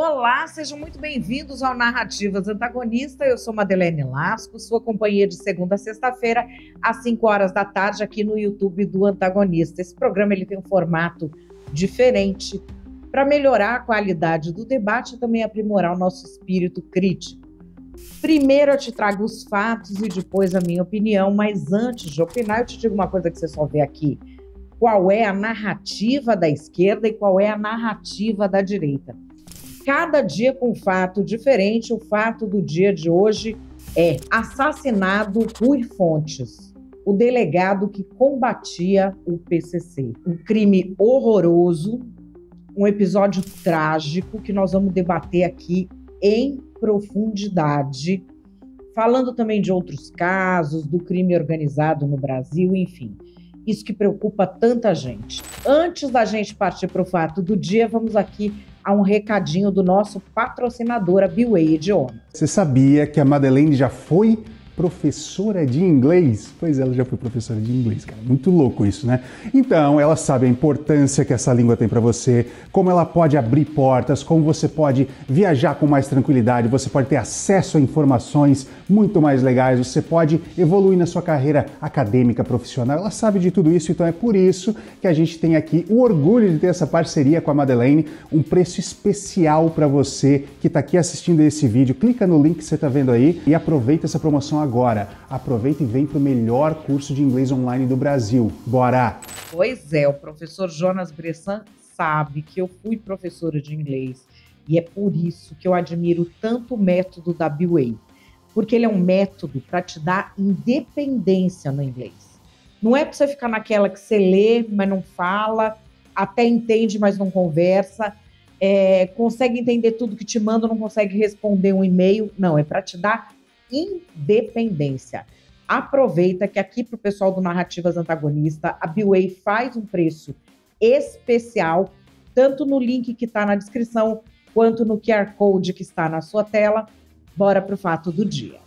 Olá, sejam muito bem-vindos ao Narrativas Antagonista. Eu sou Madeleine Lasco, sua companhia de segunda a sexta-feira, às 5 horas da tarde, aqui no YouTube do Antagonista. Esse programa ele tem um formato diferente para melhorar a qualidade do debate e também aprimorar o nosso espírito crítico. Primeiro eu te trago os fatos e depois a minha opinião, mas antes de opinar, eu te digo uma coisa que você só vê aqui. Qual é a narrativa da esquerda e qual é a narrativa da direita. Cada dia com um fato diferente. O fato do dia de hoje é assassinado Rui Fontes, o delegado que combatia o PCC. Um crime horroroso, um episódio trágico que nós vamos debater aqui em profundidade, falando também de outros casos, do crime organizado no Brasil, enfim. Isso que preocupa tanta gente. Antes da gente partir para o fato do dia, vamos aqui a um recadinho do nosso patrocinador, a B-Way Idiomas. Você sabia que a Madeleine já foi professora de inglês? Pois ela já foi professora de inglês, cara. Muito louco isso, né? Então, ela sabe a importância que essa língua tem para você, como ela pode abrir portas, como você pode viajar com mais tranquilidade, você pode ter acesso a informações muito mais legais, você pode evoluir na sua carreira acadêmica, profissional. Ela sabe de tudo isso, então é por isso que a gente tem aqui o orgulho de ter essa parceria com a Madeleine, um preço especial para você que está aqui assistindo esse vídeo. Clica no link que você está vendo aí e aproveita essa promoção agora. Aproveita e vem para o melhor curso de inglês online do Brasil. Bora! Pois é, o professor Jonas Bressan sabe que eu fui professora de inglês e é por isso que eu admiro tanto o método da B-Way, porque ele é um método para te dar independência no inglês. Não é para você ficar naquela que você lê, mas não fala, até entende, mas não conversa, consegue entender tudo que te manda, não consegue responder um e-mail. Não, é para te dar independência. Aproveita que aqui para o pessoal do Narrativas Antagonista, a B-Way faz um preço especial, tanto no link que está na descrição, quanto no QR Code que está na sua tela. Bora para o fato do dia.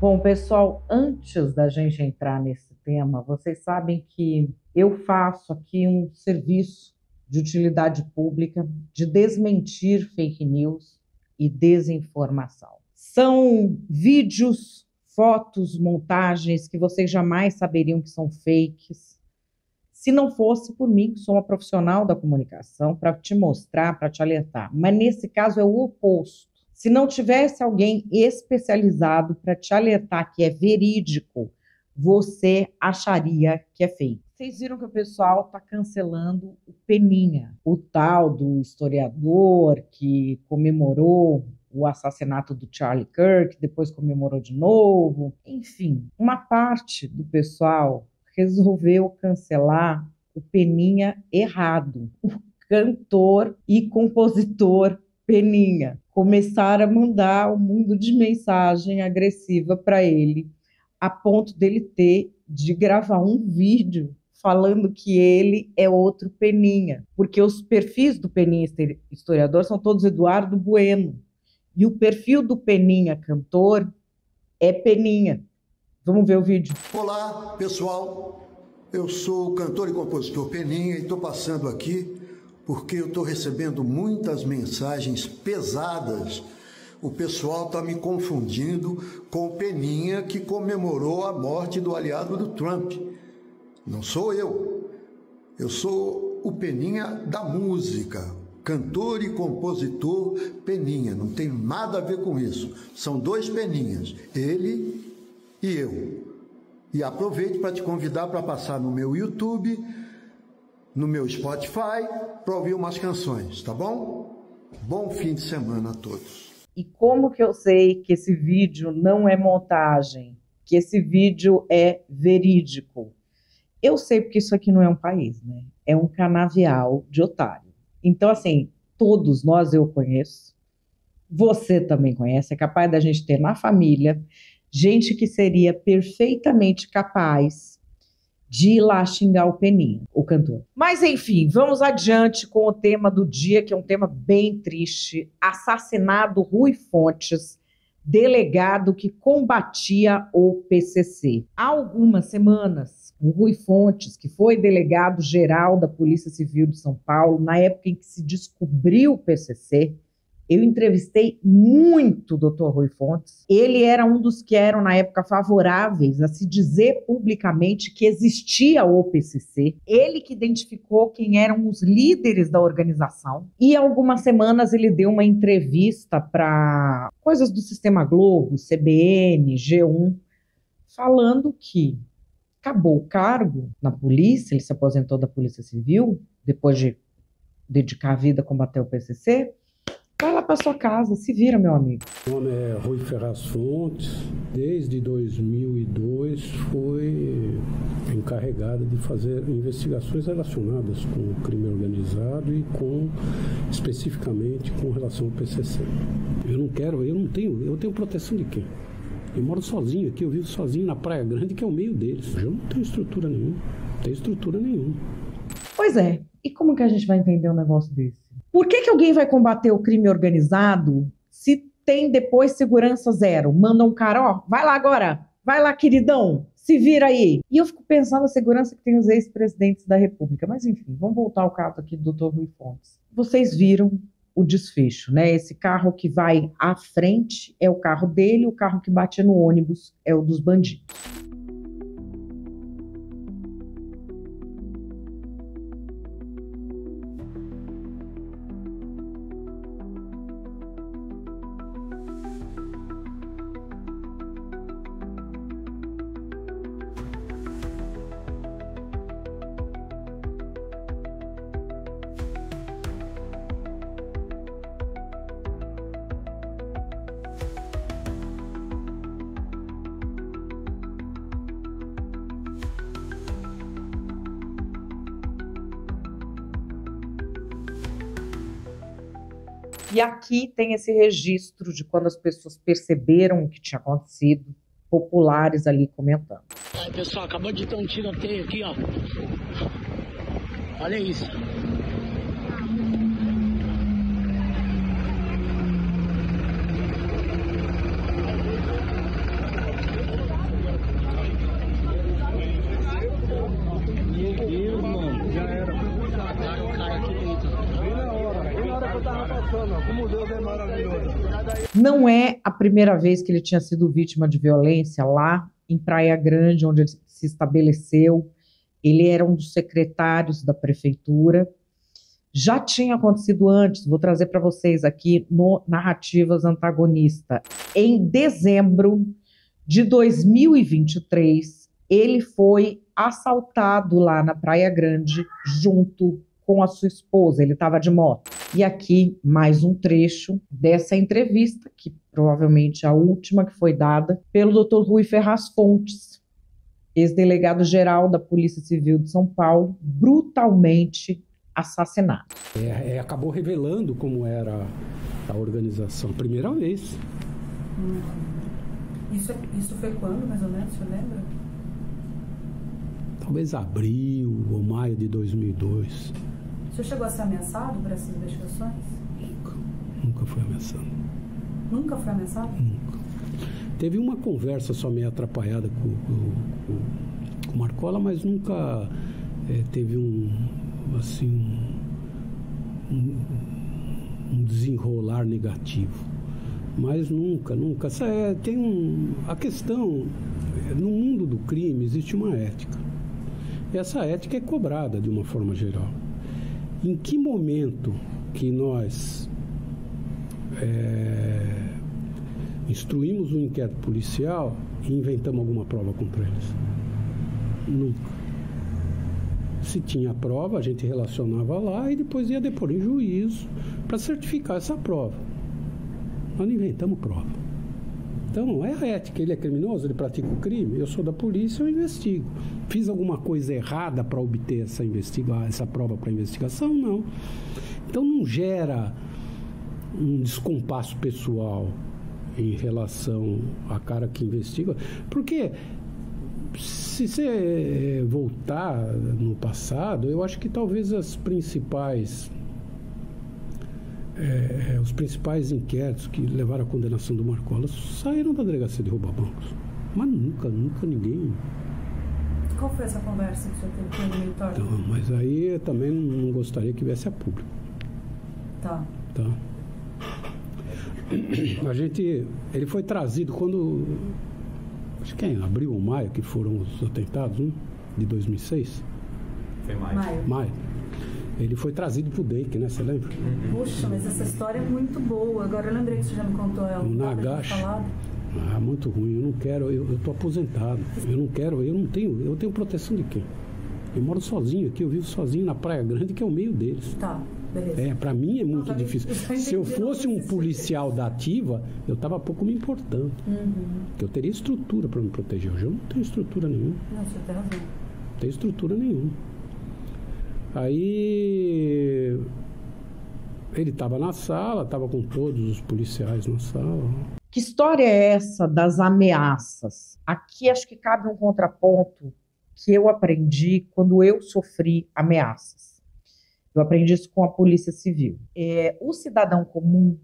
Bom, pessoal, antes da gente entrar nesse tema, vocês sabem que eu faço aqui um serviço de utilidade pública de desmentir fake news e desinformação. São vídeos, fotos, montagens que vocês jamais saberiam que são fakes, se não fosse por mim, que sou uma profissional da comunicação, para te mostrar, para te alertar. Mas nesse caso é o oposto. Se não tivesse alguém especializado para te alertar que é verídico, você acharia que é fake. Vocês viram que o pessoal está cancelando o Peninha, o tal do historiador que comemorou o assassinato do Charlie Kirk, depois comemorou de novo. Enfim, uma parte do pessoal resolveu cancelar o Peninha errado, o cantor e compositor Peninha. Começaram a mandar um mundo de mensagem agressiva para ele, a ponto dele ter de gravar um vídeo falando que ele é outro Peninha, porque os perfis do Peninha historiador são todos Eduardo Bueno, e o perfil do Peninha cantor é Peninha. Vamos ver o vídeo. Olá, pessoal. Eu sou o cantor e compositor Peninha e estou passando aqui porque eu estou recebendo muitas mensagens pesadas. O pessoal está me confundindo com o Peninha que comemorou a morte do aliado do Trump. Não sou eu. Eu sou o Peninha da música, cantor e compositor Peninha. Não tem nada a ver com isso. São dois Peninhas, ele e eu. E aproveito para te convidar para passar no meu YouTube, no meu Spotify, para ouvir umas canções, tá bom? Bom fim de semana a todos. E como que eu sei que esse vídeo não é montagem? Que esse vídeo é verídico? Eu sei porque isso aqui não é um país, né? É um canavial de otário. Então, assim, todos nós eu conheço, você também conhece, é capaz da gente ter na família gente que seria perfeitamente capaz de ir lá xingar o Peninha, o cantor. Mas enfim, vamos adiante com o tema do dia, que é um tema bem triste. Assassinado Rui Fontes, delegado que combatia o PCC. Há algumas semanas, o Rui Fontes, que foi delegado-geral da Polícia Civil de São Paulo, na época em que se descobriu o PCC, eu entrevistei muito o Dr. Rui Fontes. Ele era um dos que eram, na época, favoráveis a se dizer publicamente que existia o PCC. Ele que identificou quem eram os líderes da organização. E há algumas semanas ele deu uma entrevista para coisas do Sistema Globo, CBN, G1, falando que acabou o cargo na polícia, ele se aposentou da Polícia Civil, depois de dedicar a vida a combater o PCC. Vai lá para sua casa, se vira, meu amigo. Meu nome é Rui Ferraz Fontes. Desde 2002 fui encarregado de fazer investigações relacionadas com o crime organizado e especificamente com relação ao PCC. Eu tenho proteção de quem? Eu moro sozinho aqui, eu vivo sozinho na Praia Grande, que é o meio deles. Eu não tenho estrutura nenhuma, Pois é, e como que a gente vai entender um negócio desse? Por que alguém vai combater o crime organizado se tem depois segurança zero? Manda um cara, ó, vai lá agora, vai lá, queridão, se vira aí. E eu fico pensando na segurança que tem os ex-presidentes da República. Mas enfim, vamos voltar ao caso aqui do Dr. Rui Fontes. Vocês viram o desfecho, né? Esse carro que vai à frente é o carro dele, o carro que bate no ônibus é o dos bandidos. E aqui tem esse registro de quando as pessoas perceberam o que tinha acontecido, populares ali comentando. Aí, pessoal, acabou de ter um tiroteio aqui, ó. Olha isso. Meu Deus, mano. Já era. Mataram o cara aqui dentro. Não é a primeira vez que ele tinha sido vítima de violência lá em Praia Grande, onde ele se estabeleceu. Ele era um dos secretários da prefeitura. Já tinha acontecido antes, vou trazer para vocês aqui no Narrativas Antagonista. Em dezembro de 2023, ele foi assaltado lá na Praia Grande junto com a sua esposa, ele estava de moto. E aqui mais um trecho dessa entrevista, que provavelmente é a última que foi dada pelo Dr. Rui Ferraz Fontes, ex-delegado-geral da Polícia Civil de São Paulo, brutalmente assassinado. Acabou revelando como era a organização, primeira vez. Isso foi quando, mais ou menos, você lembra? Talvez abril ou maio de 2002. O senhor chegou a ser ameaçado por essas investigações? Nunca foi ameaçado. Nunca foi ameaçado? Nunca. Teve uma conversa só meio atrapalhada com o Marcola, mas nunca teve um desenrolar negativo. Mas nunca. A questão, no mundo do crime existe uma ética. E essa ética é cobrada de uma forma geral. Em que momento que nós instruímos um inquérito policial e inventamos alguma prova contra eles? Nunca. Se tinha prova, a gente relacionava lá e depois ia depor em juízo para certificar essa prova. Nós não inventamos prova. Então, é a ética. Ele é criminoso, ele pratica o crime, eu sou da polícia, eu investigo. Fiz alguma coisa errada para obter essa prova para investigação? Não. Então, não gera um descompasso pessoal em relação à cara que investiga. Porque Se você voltar no passado, eu acho que talvez os principais inquéritos que levaram à condenação do Marcola saíram da delegacia de roubar bancos. Mas nunca ninguém... Qual foi essa conversa que você teve com o Militar? Então, mas aí eu também não gostaria que viesse a público. Tá. Ele foi trazido quando... Acho que é em abril ou maio que foram os atentados, né? De 2006. Foi Maio. Ele foi trazido pro DEIC, né? Você lembra? Puxa, mas essa história é muito boa. Agora eu lembrei que você já me contou ela. O Nagashi. Muito ruim. Eu não quero, eu tô aposentado. Eu tenho proteção de quem? Eu moro sozinho aqui, eu vivo sozinho na Praia Grande, que é o meio deles. Tá, beleza. Pra mim é muito difícil. Se eu fosse um policial da ativa, eu tava pouco me importando. Porque eu teria estrutura para me proteger. Hoje eu não tenho estrutura nenhuma. Não, você tem razão. Não tenho estrutura nenhuma. Aí ele estava na sala, estava com todos os policiais na sala. Que história é essa das ameaças? Aqui acho que cabe um contraponto que eu aprendi quando eu sofri ameaças. Eu aprendi isso com a Polícia Civil. O cidadão comum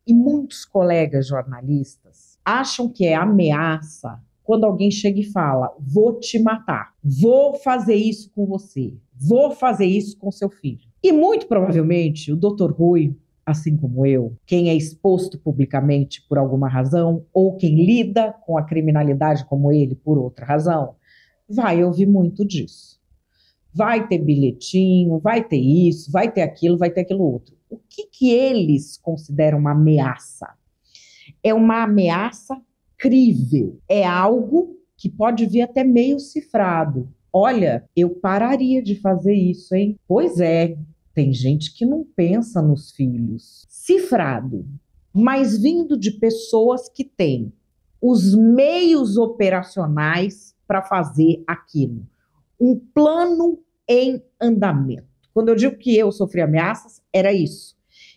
e muitos colegas jornalistas acham que é ameaça quando alguém chega e fala: vou te matar, vou fazer isso com você, vou fazer isso com seu filho. E muito provavelmente o Dr. Rui, assim como eu, quem é exposto publicamente por alguma razão, ou quem lida com a criminalidade como ele por outra razão, vai ouvir muito disso. Vai ter bilhetinho, vai ter isso, vai ter aquilo outro. O que eles consideram uma ameaça? É uma ameaça crível. É algo que pode vir até meio cifrado. Olha, eu pararia de fazer isso, hein? Pois é, tem gente que não pensa nos filhos. Cifrado, mas vindo de pessoas que têm os meios operacionais para fazer aquilo. Um plano em andamento. Quando eu digo que eu sofri ameaças, era isso.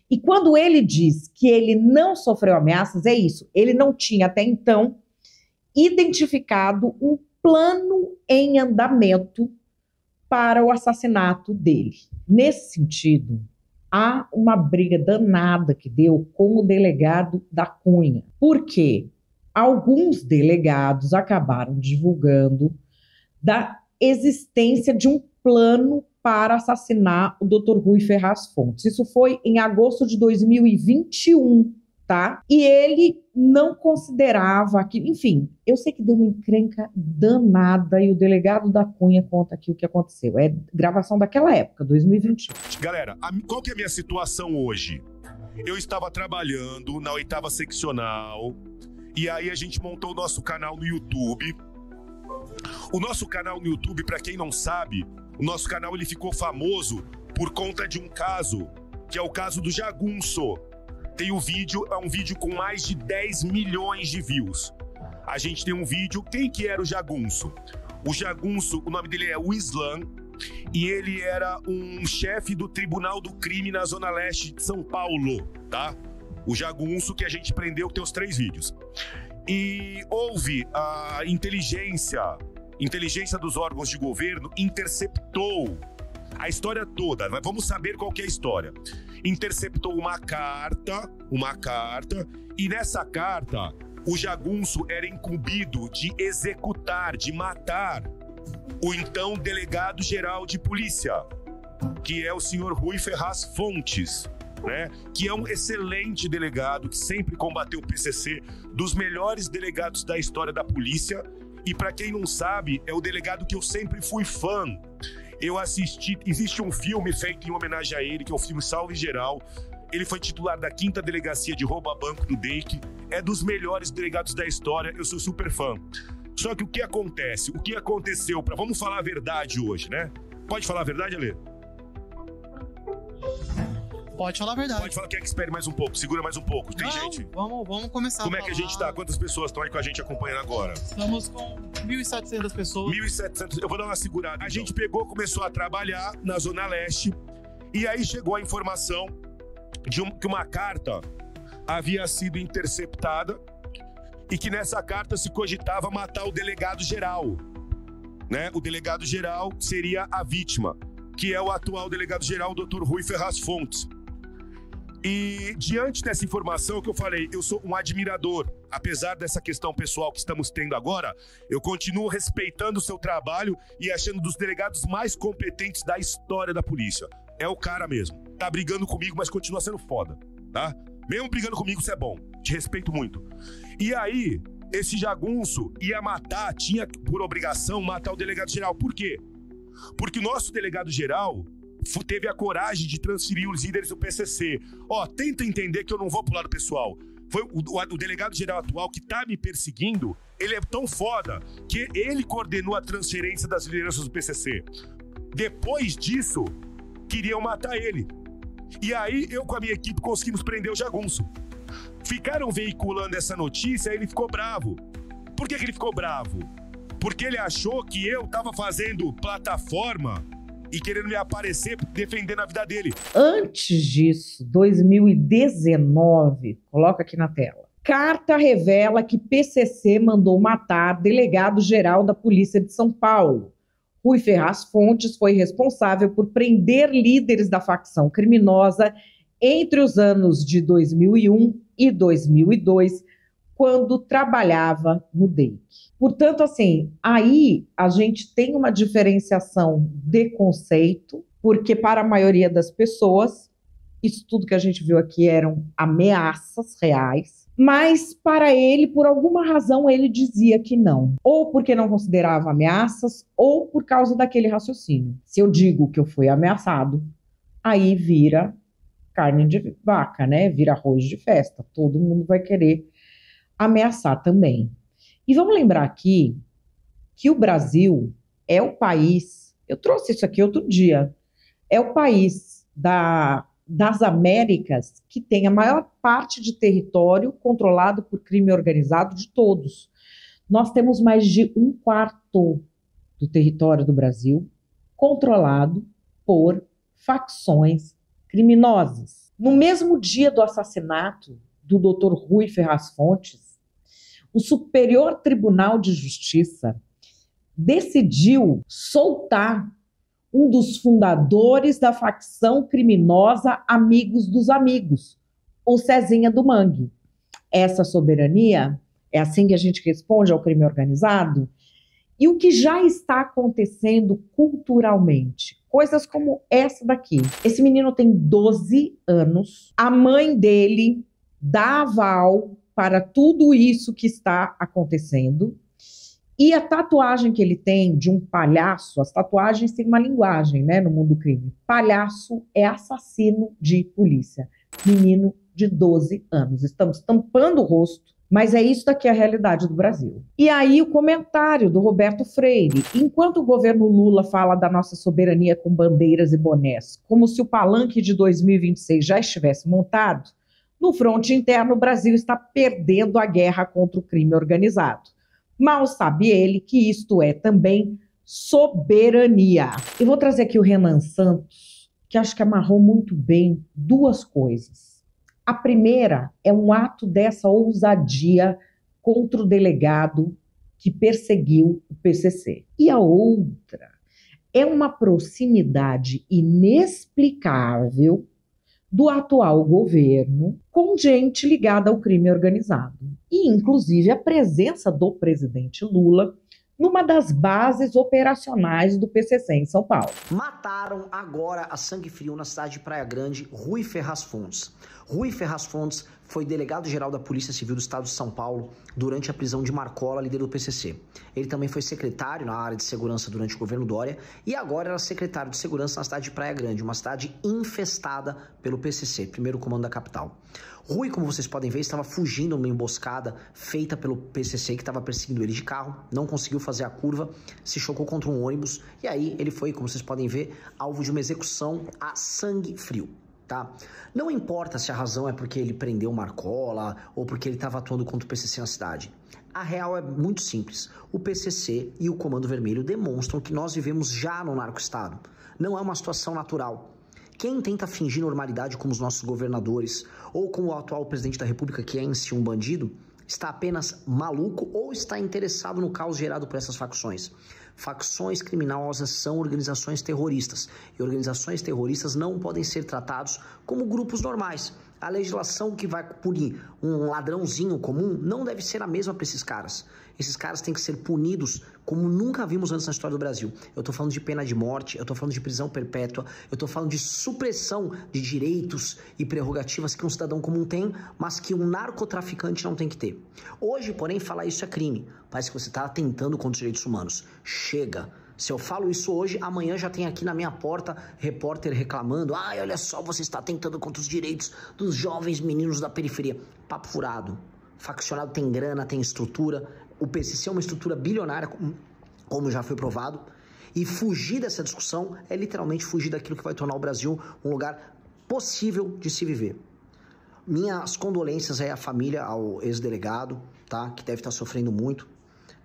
E quando ele diz que ele não sofreu ameaças, é isso. Ele não tinha até então identificado um plano em andamento para o assassinato dele. Nesse sentido, há uma briga danada que deu com o delegado da Cunha. Por quê? Alguns delegados acabaram divulgando da existência de um plano para assassinar o Dr. Rui Ferraz Fontes. Isso foi em agosto de 2021, tá? E ele não considerava que... Enfim, eu sei que deu uma encrenca danada e o delegado da Cunha conta aqui o que aconteceu. É gravação daquela época, 2021. Galera, qual que é a minha situação hoje? Eu estava trabalhando na 8ª seccional e aí a gente montou o nosso canal no YouTube. O nosso canal no YouTube, para quem não sabe, o nosso canal ele ficou famoso por conta de um caso, que é o caso do Jagunço. Tem o vídeo, é um vídeo com mais de 10 milhões de views. A gente tem um vídeo, quem que era o Jagunço? O Jagunço, o nome dele é Wislan, e ele era um chefe do Tribunal do Crime na Zona Leste de São Paulo, tá? O Jagunço que a gente prendeu, que tem os 3 vídeos. E houve a inteligência dos órgãos de governo interceptou a história toda. Vamos saber qual que é a história. Interceptou uma carta, e nessa carta o Jagunço era incumbido de executar, de matar o então delegado-geral de polícia, que é o senhor Rui Ferraz Fontes, né? Que é um excelente delegado, que sempre combateu o PCC, dos melhores delegados da história da polícia. E para quem não sabe, é o delegado que eu sempre fui fã. Eu assisti, existe um filme feito em homenagem a ele, que é o filme Salve Geral. Ele foi titular da 5ª Delegacia de Roubo a Banco do DEIC. É dos melhores delegados da história, eu sou super fã. Só que o que acontece? O que aconteceu? Vamos falar a verdade hoje, né? Pode falar a verdade, Alê? Pode falar a verdade. Pode falar, quer que espere mais um pouco, segura mais um pouco. Tem gente? Vamos começar. Como é que a gente tá? Quantas pessoas estão aí com a gente acompanhando agora? Estamos com 1.700 pessoas. 1.700, eu vou dar uma segurada. A gente pegou, começou a trabalhar na Zona Leste, e aí chegou a informação de que uma carta havia sido interceptada e que nessa carta se cogitava matar o delegado-geral. né? O delegado-geral seria a vítima, que é o atual delegado-geral, o Dr. Rui Ferraz Fontes. E diante dessa informação que eu falei, eu sou um admirador. Apesar dessa questão pessoal que estamos tendo agora, eu continuo respeitando o seu trabalho e achando dos delegados mais competentes da história da polícia. É o cara mesmo. Tá brigando comigo, mas continua sendo foda, tá? Mesmo brigando comigo, você é bom. Te respeito muito. E aí, esse jagunço ia matar, tinha por obrigação matar o delegado-geral. Por quê? Porque o nosso delegado-geral teve a coragem de transferir os líderes do PCC. Tenta entender que eu não vou pro lado pessoal. Foi o delegado-geral atual que tá me perseguindo, ele é tão foda que ele coordenou a transferência das lideranças do PCC. Depois disso, queriam matar ele. E aí, eu com a minha equipe conseguimos prender o jagunço. Ficaram veiculando essa notícia e ele ficou bravo. Por que ele ficou bravo? Porque ele achou que eu tava fazendo plataforma e querendo me aparecer defendendo a vida dele. Antes disso, 2019, coloca aqui na tela. Carta revela que PCC mandou matar delegado-geral da Polícia de São Paulo. Rui Ferraz Fontes foi responsável por prender líderes da facção criminosa entre os anos de 2001 e 2002, quando trabalhava no DEIC. Portanto, assim, aí a gente tem uma diferenciação de conceito, porque para a maioria das pessoas, isso tudo que a gente viu aqui eram ameaças reais, mas para ele, por alguma razão, ele dizia que não. Ou porque não considerava ameaças, ou por causa daquele raciocínio. Se eu digo que eu fui ameaçado, aí vira carne de vaca, né? Vira arroz de festa. Todo mundo vai querer ameaçar também. E vamos lembrar aqui que o Brasil é o país, eu trouxe isso aqui outro dia, é o país das Américas que tem a maior parte de território controlado por crime organizado de todos. Nós temos mais de 1/4 do território do Brasil controlado por facções criminosas. No mesmo dia do assassinato do Dr. Rui Ferraz Fontes, o Superior Tribunal de Justiça decidiu soltar um dos fundadores da facção criminosa Amigos dos Amigos, o Cezinha do Mangue. Essa soberania, é assim que a gente responde ao crime organizado? E o que já está acontecendo culturalmente? Coisas como essa daqui. Esse menino tem 12 anos, a mãe dele dá aval para tudo isso que está acontecendo. E a tatuagem que ele tem de um palhaço, as tatuagens têm uma linguagem, né, no mundo do crime. Palhaço é assassino de polícia. Menino de 12 anos. Estamos tampando o rosto, mas é isso daqui a realidade do Brasil. E aí o comentário do Roberto Freire. Enquanto o governo Lula fala da nossa soberania com bandeiras e bonés, como se o palanque de 2026 já estivesse montado, no fronte interno o Brasil está perdendo a guerra contra o crime organizado. Mal sabe ele que isto é também soberania. Eu vou trazer aqui o Renan Santos, que acho que amarrou muito bem duas coisas. A primeira é um ato dessa ousadia contra o delegado que perseguiu o PCC. E a outra é uma proximidade inexplicável do atual governo com gente ligada ao crime organizado. E, inclusive, a presença do presidente Lula numa das bases operacionais do PCC em São Paulo. Mataram agora a sangue frio na cidade de Praia Grande Rui Ferraz Fontes. Rui Ferraz Fontes foi delegado-geral da Polícia Civil do Estado de São Paulo durante a prisão de Marcola, líder do PCC. Ele também foi secretário na área de segurança durante o governo Dória e agora era secretário de segurança na cidade de Praia Grande, uma cidade infestada pelo PCC, primeiro comando da capital. Rui, como vocês podem ver, estava fugindo numa emboscada feita pelo PCC que estava perseguindo ele de carro, não conseguiu fazer a curva, se chocou contra um ônibus e aí ele foi, como vocês podem ver, alvo de uma execução a sangue frio. Tá? Não importa se a razão é porque ele prendeu Marcola ou porque ele estava atuando contra o PCC na cidade. A real é muito simples. O PCC e o Comando Vermelho demonstram que nós vivemos já no narco-estado. Não é uma situação natural. Quem tenta fingir normalidade como os nossos governadores ou como o atual presidente da República, que é em si um bandido, está apenas maluco ou está interessado no caos gerado por essas facções. Facções criminosas são organizações terroristas. E organizações terroristas não podem ser tratados como grupos normais. A legislação que vai punir um ladrãozinho comum não deve ser a mesma para esses caras. Esses caras têm que ser punidos como nunca vimos antes na história do Brasil. Eu tô falando de pena de morte, eu tô falando de prisão perpétua, eu tô falando de supressão de direitos e prerrogativas que um cidadão comum tem, mas que um narcotraficante não tem que ter. Hoje, porém, falar isso é crime. Parece que você tá atentando contra os direitos humanos. Chega! Se eu falo isso hoje, amanhã já tem aqui na minha porta repórter reclamando: ai, olha só, você está atentando contra os direitos dos jovens meninos da periferia. Papo furado. Faccionado tem grana, tem estrutura. O PCC é uma estrutura bilionária, como já foi provado. E fugir dessa discussão é literalmente fugir daquilo que vai tornar o Brasil um lugar possível de se viver. Minhas condolências aí à família, ao ex-delegado, tá? Que deve estar sofrendo muito.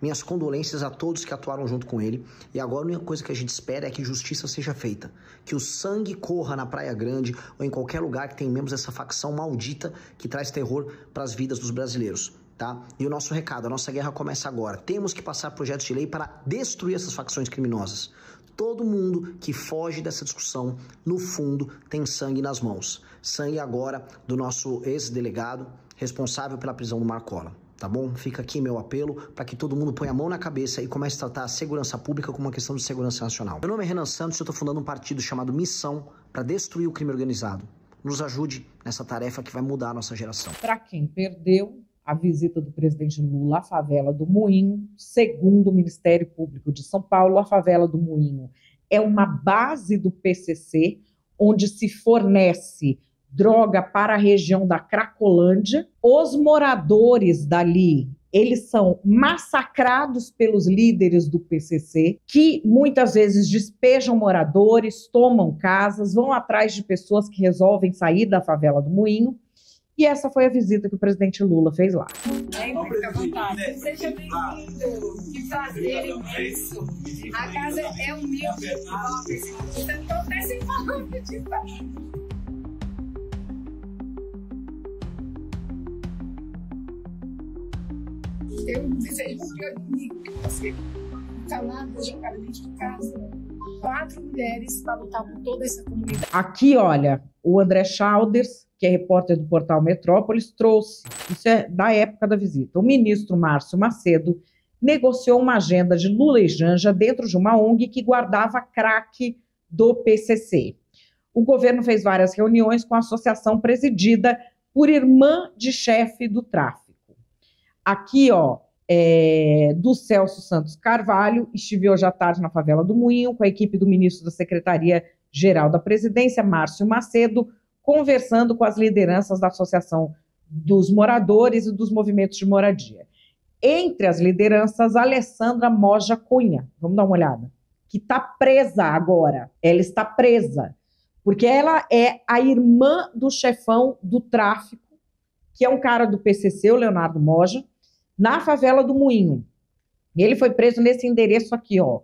Minhas condolências a todos que atuaram junto com ele. E agora a única coisa que a gente espera é que justiça seja feita. Que o sangue corra na Praia Grande ou em qualquer lugar que tem membros dessa facção maldita que traz terror para as vidas dos brasileiros, tá? E o nosso recado, a nossa guerra começa agora. Temos que passar projetos de lei para destruir essas facções criminosas. Todo mundo que foge dessa discussão, no fundo, tem sangue nas mãos. Sangue agora do nosso ex-delegado responsável pela prisão do Marcola. Tá bom? Fica aqui meu apelo para que todo mundo ponha a mão na cabeça e comece a tratar a segurança pública como uma questão de segurança nacional. Meu nome é Renan Santos e eu estou fundando um partido chamado Missão para destruir o crime organizado. Nos ajude nessa tarefa que vai mudar a nossa geração. Para quem perdeu a visita do presidente Lula à favela do Moinho, segundo o Ministério Público de São Paulo, a favela do Moinho é uma base do PCC onde se fornece droga para a região da Cracolândia. Os moradores dali, eles são massacrados pelos líderes do PCC, que muitas vezes despejam moradores, tomam casas, vão atrás de pessoas que resolvem sair da favela do Moinho. E essa foi a visita que o presidente Lula fez lá. Fica à vontade. Seja bem-vindo. Que prazer imenso. A casa é humilde. Estou até sem palavras de falar. Eu desejo o pior inimigo que você calado, jogar dentro de casa. 4 mulheres para lutar por toda essa comunidade. Aqui, olha, o André Chalders, que é repórter do portal Metrópolis, trouxe, isso é da época da visita, o ministro Márcio Macedo negociou uma agenda de Lula e Janja dentro de uma ONG que guardava crack do PCC. O governo fez várias reuniões com a associação presidida por irmã de chefe do tráfico. Aqui, ó, do Celso Santos Carvalho, estive hoje à tarde na favela do Moinho com a equipe do ministro da Secretaria-Geral da Presidência, Márcio Macedo, conversando com as lideranças da Associação dos Moradores e dos movimentos de moradia. Entre as lideranças, Alessandra Moja Cunha, vamos dar uma olhada, que está presa agora. Ela está presa, porque ela é a irmã do chefão do tráfico, que é um cara do PCC, o Leonardo Moja, na favela do Moinho. Ele foi preso nesse endereço aqui, ó,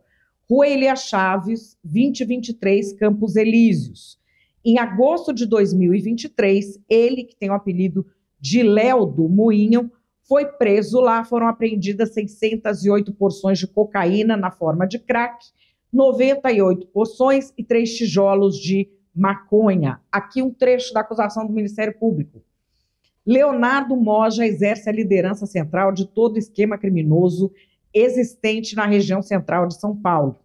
Rua Elia Chaves, 2023, Campos Elíseos. Em agosto de 2023, ele, que tem o apelido de Léo do Moinho, foi preso lá. Foram apreendidas 608 porções de cocaína na forma de crack, 98 porções e 3 tijolos de maconha. Aqui um trecho da acusação do Ministério Público. Leonardo Moja exerce a liderança central de todo o esquema criminoso existente na região central de São Paulo.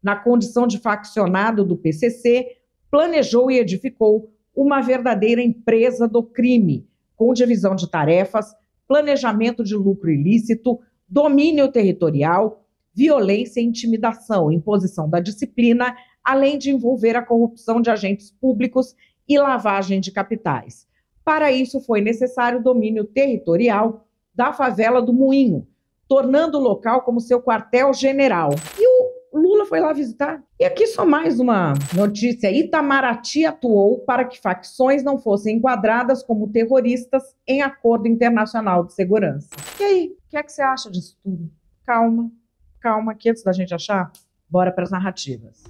Na condição de faccionado do PCC, planejou e edificou uma verdadeira empresa do crime, com divisão de tarefas, planejamento de lucro ilícito, domínio territorial, violência e intimidação, imposição da disciplina, além de envolver a corrupção de agentes públicos e lavagem de capitais. Para isso, foi necessário o domínio territorial da favela do Moinho, tornando o local como seu quartel-general. E o Lula foi lá visitar. E aqui só mais uma notícia. Itamaraty atuou para que facções não fossem enquadradas como terroristas em acordo internacional de segurança. E aí, o que é que você acha disso tudo? Calma, calma, que antes da gente achar, bora para as narrativas.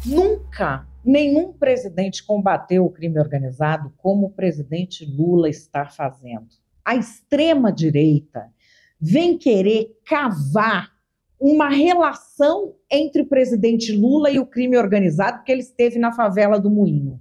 Nunca Nenhum presidente combateu o crime organizado como o presidente Lula está fazendo. A extrema-direita vem querer cavar uma relação entre o presidente Lula e o crime organizado, porque ele esteve na favela do Moinho.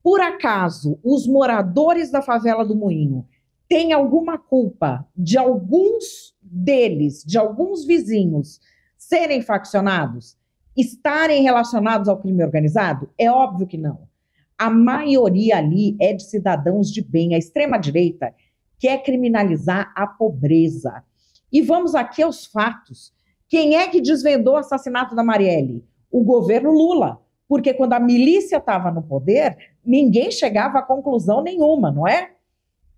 Por acaso, os moradores da favela do Moinho têm alguma culpa de alguns deles, de alguns vizinhos, serem faccionados? Estarem relacionados ao crime organizado? É óbvio que não. A maioria ali é de cidadãos de bem. A extrema-direita quer criminalizar a pobreza. E vamos aqui aos fatos. Quem é que desvendou o assassinato da Marielle? O governo Lula. Porque quando a milícia estava no poder, ninguém chegava a conclusão nenhuma, não é?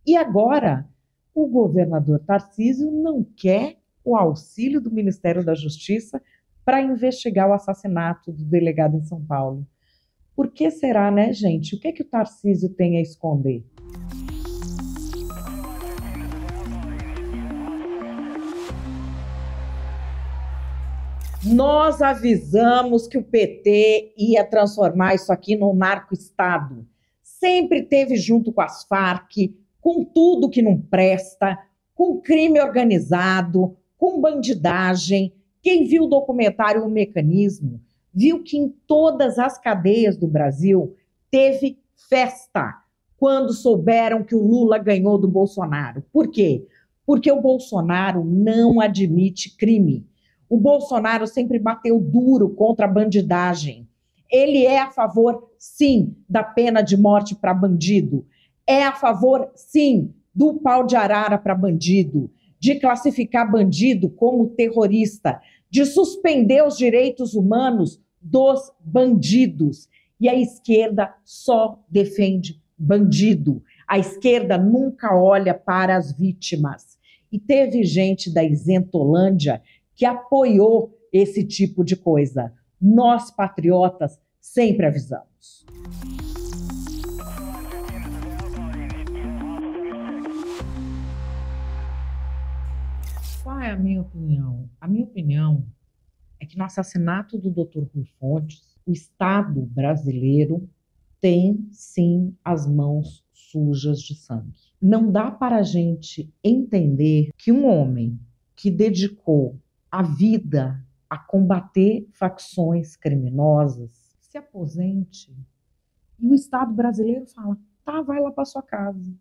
E agora, o governador Tarcísio não quer o auxílio do Ministério da Justiça para investigar o assassinato do delegado em São Paulo. Por que será, né, gente? O que é que o Tarcísio tem a esconder? Nós avisamos que o PT ia transformar isso aqui num narco-estado. Sempre teve junto com as Farc, com tudo que não presta, com crime organizado, com bandidagem. Quem viu o documentário O Mecanismo, viu que em todas as cadeias do Brasil teve festa quando souberam que o Lula ganhou do Bolsonaro. Por quê? Porque o Bolsonaro não admite crime. O Bolsonaro sempre bateu duro contra a bandidagem. Ele é a favor, sim, da pena de morte para bandido. É a favor, sim, do pau de arara para bandido, de classificar bandido como terrorista, de suspender os direitos humanos dos bandidos. E a esquerda só defende bandido. A esquerda nunca olha para as vítimas. E teve gente da Isentolândia que apoiou esse tipo de coisa. Nós, patriotas, sempre avisamos. Qual é a minha opinião? A minha opinião é que no assassinato do Dr. Rui Fontes, o Estado brasileiro tem, sim, as mãos sujas de sangue. Não dá para a gente entender que um homem que dedicou a vida a combater facções criminosas se aposente e o Estado brasileiro fala, tá, vai lá para sua casa.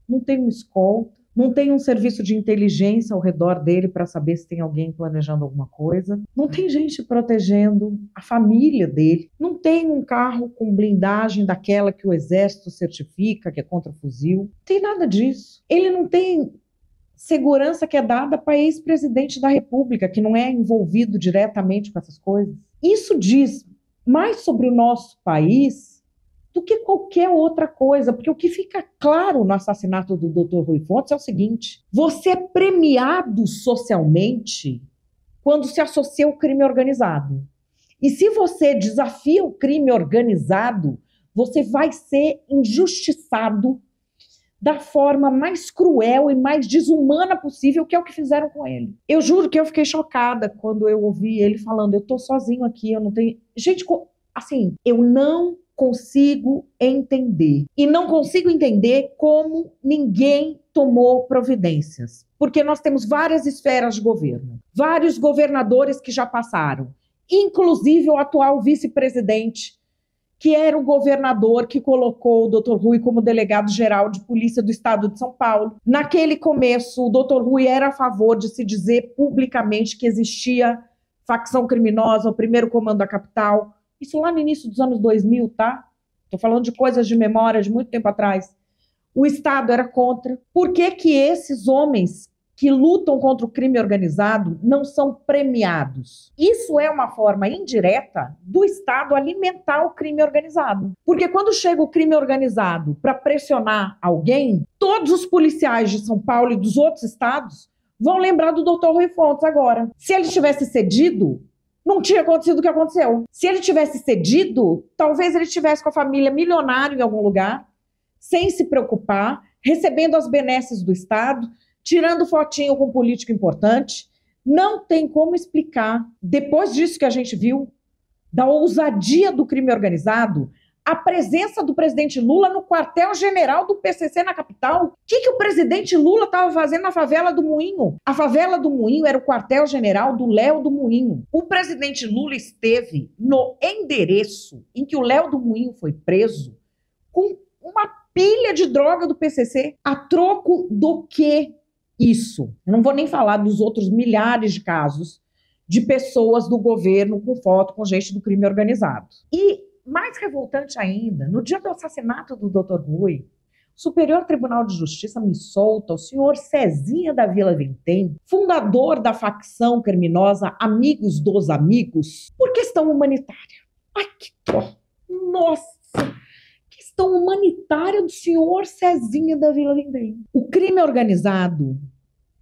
Não tem uma escolta, não tem um serviço de inteligência ao redor dele para saber se tem alguém planejando alguma coisa, não tem gente protegendo a família dele, não tem um carro com blindagem daquela que o exército certifica, que é contra fuzil, não tem nada disso. Ele não tem segurança que é dada para ex-presidente da República, que não é envolvido diretamente com essas coisas. Isso diz mais sobre o nosso país do que qualquer outra coisa, porque o que fica claro no assassinato do Dr. Rui Fontes é o seguinte: você é premiado socialmente quando se associa ao crime organizado. E se você desafia o crime organizado, você vai ser injustiçado da forma mais cruel e mais desumana possível, que é o que fizeram com ele. Eu juro que eu fiquei chocada quando eu ouvi ele falando, eu tô sozinho aqui, eu não tenho... Gente, assim, eu não consigo entender. E não consigo entender como ninguém tomou providências. Porque nós temos várias esferas de governo, vários governadores que já passaram, inclusive o atual vice-presidente, que era o governador que colocou o Dr. Rui como delegado-geral de polícia do estado de São Paulo. Naquele começo, o Dr. Rui era a favor de se dizer publicamente que existia facção criminosa, o primeiro comando da capital. Isso lá no início dos anos 2000, tá? Estou falando de coisas de memória de muito tempo atrás. O Estado era contra. Por que que esses homens que lutam contra o crime organizado não são premiados? Isso é uma forma indireta do Estado alimentar o crime organizado. Porque quando chega o crime organizado para pressionar alguém, todos os policiais de São Paulo e dos outros estados vão lembrar do Dr. Rui Fontes agora. Se ele tivesse cedido, não tinha acontecido o que aconteceu. Se ele tivesse cedido, talvez ele estivesse com a família milionária em algum lugar, sem se preocupar, recebendo as benesses do Estado, tirando fotinho com um político importante. Não tem como explicar, depois disso que a gente viu, da ousadia do crime organizado, a presença do presidente Lula no quartel-general do PCC na capital. O que o presidente Lula estava fazendo na favela do Moinho? A favela do Moinho era o quartel-general do Léo do Moinho. O presidente Lula esteve no endereço em que o Léo do Moinho foi preso com uma pilha de droga do PCC. A troco do que isso? Eu não vou nem falar dos outros milhares de casos de pessoas do governo com foto com gente do crime organizado. E mais revoltante ainda, no dia do assassinato do Dr. Rui, o Superior Tribunal de Justiça me solta o senhor Cezinha da Vila Vintém, fundador da facção criminosa Amigos dos Amigos, por questão humanitária. Ai, que dó! Nossa! Questão humanitária do senhor Cezinha da Vila Vintém. O crime organizado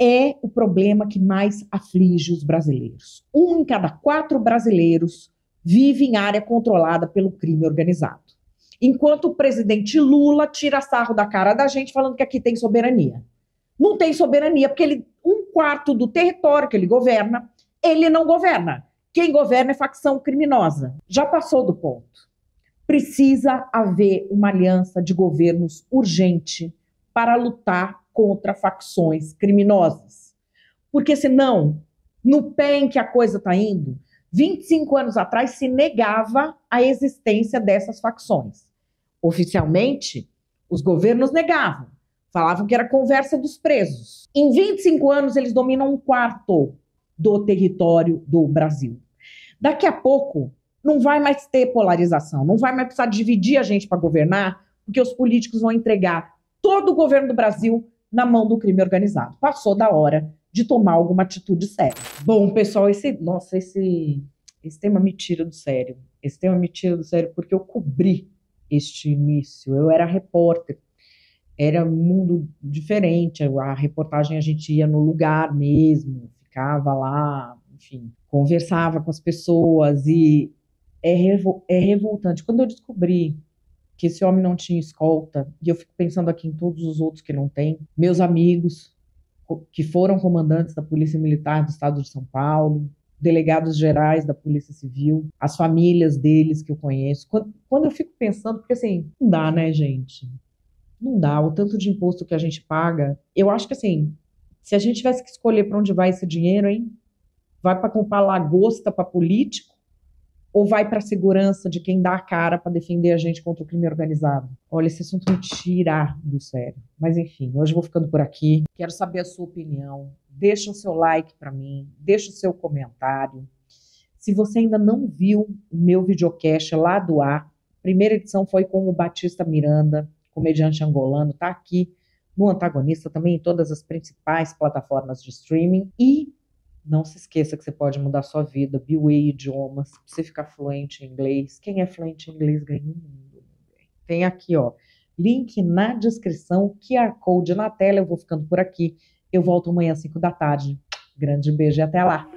é o problema que mais aflige os brasileiros. 1 em cada 4 brasileiros vive em área controlada pelo crime organizado. Enquanto o presidente Lula tira sarro da cara da gente falando que aqui tem soberania. Não tem soberania, porque 1/4 do território que ele governa, ele não governa. Quem governa é facção criminosa. Já passou do ponto. Precisa haver uma aliança de governos urgente para lutar contra facções criminosas. Porque senão, no pé em que a coisa está indo, 25 anos atrás se negava a existência dessas facções. Oficialmente, os governos negavam, falavam que era conversa dos presos. Em 25 anos, eles dominam 1/4 do território do Brasil. Daqui a pouco, não vai mais ter polarização, não vai mais precisar dividir a gente para governar, porque os políticos vão entregar todo o governo do Brasil na mão do crime organizado. Passou da hora de tomar alguma atitude séria. Bom, pessoal, esse tema me tira do sério. Esse tema me tira do sério porque eu cobri este início. Eu era repórter. Era um mundo diferente. A reportagem a gente ia no lugar mesmo, ficava lá, enfim, conversava com as pessoas e é revoltante. Quando eu descobri que esse homem não tinha escolta, e eu fico pensando aqui em todos os outros que não têm, meus amigos que foram comandantes da Polícia Militar do Estado de São Paulo, delegados gerais da Polícia Civil, as famílias deles que eu conheço. Quando eu fico pensando, porque assim, não dá, né, gente? Não dá. O tanto de imposto que a gente paga. Eu acho que assim, se a gente tivesse que escolher para onde vai esse dinheiro, hein? Vai para comprar lagosta para político? Ou vai para a segurança de quem dá a cara para defender a gente contra o crime organizado? Olha, esse assunto me tira do sério. Mas enfim, hoje eu vou ficando por aqui. Quero saber a sua opinião. Deixa o seu like para mim, deixa o seu comentário. Se você ainda não viu o meu videocast lá do ar, a primeira edição foi com o Batista Miranda, comediante angolano, tá aqui no Antagonista, também em todas as principais plataformas de streaming. E não se esqueça que você pode mudar sua vida, B-Way Idiomas, pra você ficar fluente em inglês. Quem é fluente em inglês ganha no mundo. Tem aqui, ó, link na descrição, QR Code na tela. Eu vou ficando por aqui. Eu volto amanhã às 5 da tarde. Grande beijo e até lá.